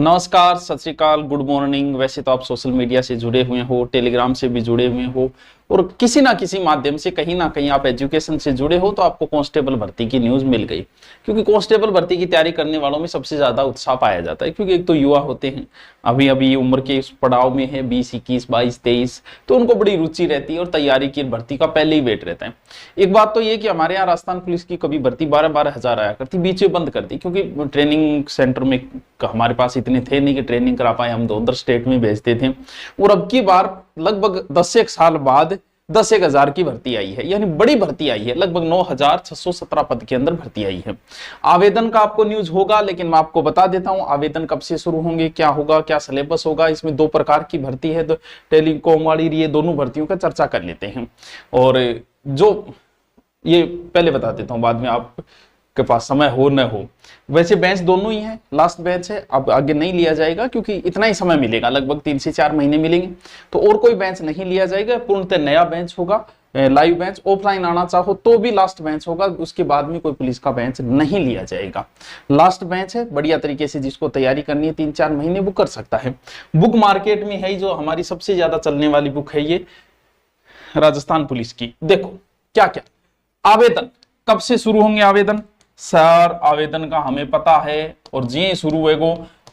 नमस्कार, सत श्री अकाल, गुड मॉर्निंग। वैसे तो आप सोशल मीडिया से जुड़े हुए हो, टेलीग्राम से भी जुड़े हुए हो और किसी ना किसी माध्यम से कहीं ना कहीं आप एजुकेशन से जुड़े हो, तो आपको कांस्टेबल भर्ती की न्यूज मिल गई। क्योंकि कांस्टेबल भर्ती की तैयारी करने वालों में सबसे ज्यादा उत्साह पाया जाता है, क्योंकि एक तो युवा होते हैं, अभी अभी उम्र के इस पड़ाव में है, 20, 21, 22, 23, तो उनको बड़ी रुचि रहती है और तैयारी की भर्ती का पहले ही वेट रहता है। एक बात तो ये कि हमारे यहाँ राजस्थान पुलिस की कभी भर्ती 12-12 हजार आया करती, बीच में बंद कर दी, क्योंकि ट्रेनिंग सेंटर में हमारे पास इतने थे नहीं कि ट्रेनिंग करा पाए, हम तो उधर स्टेट में भेजते थे। और अब की बार लगभग 10 साल बाद 10,000 की भर्ती आई है, यानी बड़ी भर्ती आई है। लगभग 9,617 पद के अंदर भर्ती आई है। आवेदन का आपको न्यूज होगा, लेकिन मैं आपको बता देता हूं आवेदन कब से शुरू होंगे, क्या होगा, क्या सिलेबस होगा। इसमें 2 प्रकार की भर्ती है, तो टेलीकॉम वाली, ये दोनों भर्तियों का चर्चा कर लेते हैं। और जो ये पहले बता देता हूं, बाद में आप के पास समय हो न हो। वैसे बेंच दोनों ही है, लास्ट बेंच है, अब आगे नहीं लिया जाएगा क्योंकि इतना ही समय मिलेगा, लगभग 3 से 4 महीने मिलेंगे, तो और कोई बेंच नहीं लिया जाएगा। पूर्णतः नया बेंच होगा, लाइव बेंच। ऑफलाइन आना चाहो तो भी लास्ट बेंच होगा, उसके बाद में कोई पुलिस का बेंच नहीं लिया जाएगा। लास्ट बेंच है, बढ़िया तरीके से जिसको तैयारी करनी है 3-4 महीने वो कर सकता है। बुक मार्केट में है, जो हमारी सबसे ज्यादा चलने वाली बुक है ये राजस्थान पुलिस की। देखो क्या क्या आवेदन कब से शुरू होंगे। आवेदन सर, आवेदन का हमें पता है और जी शुरू होएगो।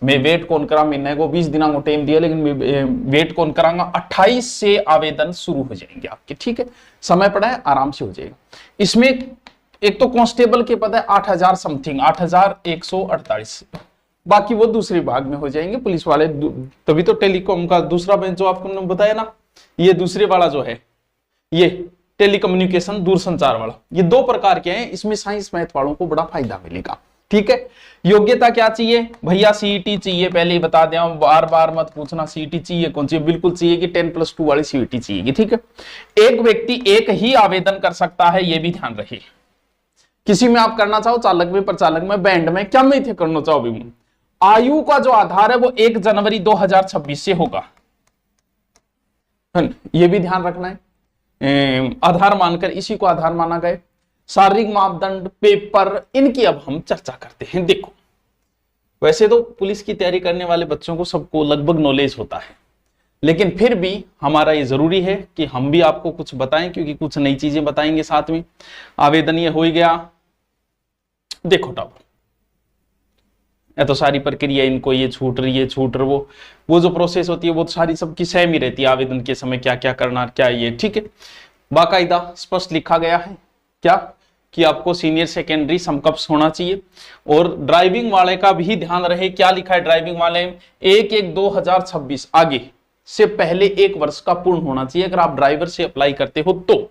मैं वेट कौन करा, मैंने को 20 दिनों को टाइम दिया, लेकिन मैं वेट कौन करांगा। 28 से आवेदन शुरू हो जाएंगे आपके, ठीक है, समय पड़ा है, आराम से हो जाएगा। इसमें एक तो कांस्टेबल के पद है 8,000 समथिंग, 8,148, बाकी वो दूसरे भाग में हो जाएंगे पुलिस वाले। तभी तो टेलीकॉम का दूसरा बेंच जो आपको बताया ना, ये दूसरे वाला जो है, ये टेलीकम्युनिकेशन, दूरसंचार वाला, ये 2 प्रकार के हैं। इसमें साइंस मैथ वालों को बड़ा फायदा मिलेगा, ठीक है। योग्यता क्या चाहिए भैया? सीईटी चाहिए, पहले ही बता दें, बार बार मत पूछना सीईटी चाहिए कौन चाहिए, बिल्कुल चाहिए कि 10+2 वाली सीईटी चाहिए, ठीक है। एक व्यक्ति एक ही आवेदन कर सकता है, ये भी ध्यान रहे। किसी में आप करना चाहो, चालक में, प्रचालक में, बैंड में, क्या में थे करना चाहो भी। आयु का जो आधार है वो 1 जनवरी 2026 से होगा, ये भी ध्यान रखना है। आधार मानकर इसी को आधार माना गया। शारीरिक मापदंड, पेपर, इनकी अब हम चर्चा करते हैं। देखो वैसे तो पुलिस की तैयारी करने वाले बच्चों को सबको लगभग नॉलेज होता है, लेकिन फिर भी हमारा ये जरूरी है कि हम भी आपको कुछ बताएं, क्योंकि कुछ नई चीजें बताएंगे साथ में। आवेदन ये हो ही गया। देखो टावर, ये तो सारी प्रक्रिया, इनको ये छूट रही है, छूट रही, वो जो प्रोसेस होती है वो तो सारी सबकी सेम ही रहती है। आवेदन के समय क्या क्या करना, क्या ये, ठीक है। बाकायदा स्पष्ट लिखा गया है क्या कि आपको सीनियर सेकेंडरी समकक्ष होना चाहिए। और ड्राइविंग वाले का भी ध्यान रहे, क्या लिखा है ड्राइविंग वाले, 1/1/2026 आगे से पहले 1 वर्ष का पूर्ण होना चाहिए, अगर आप ड्राइवर से अप्लाई करते हो तो।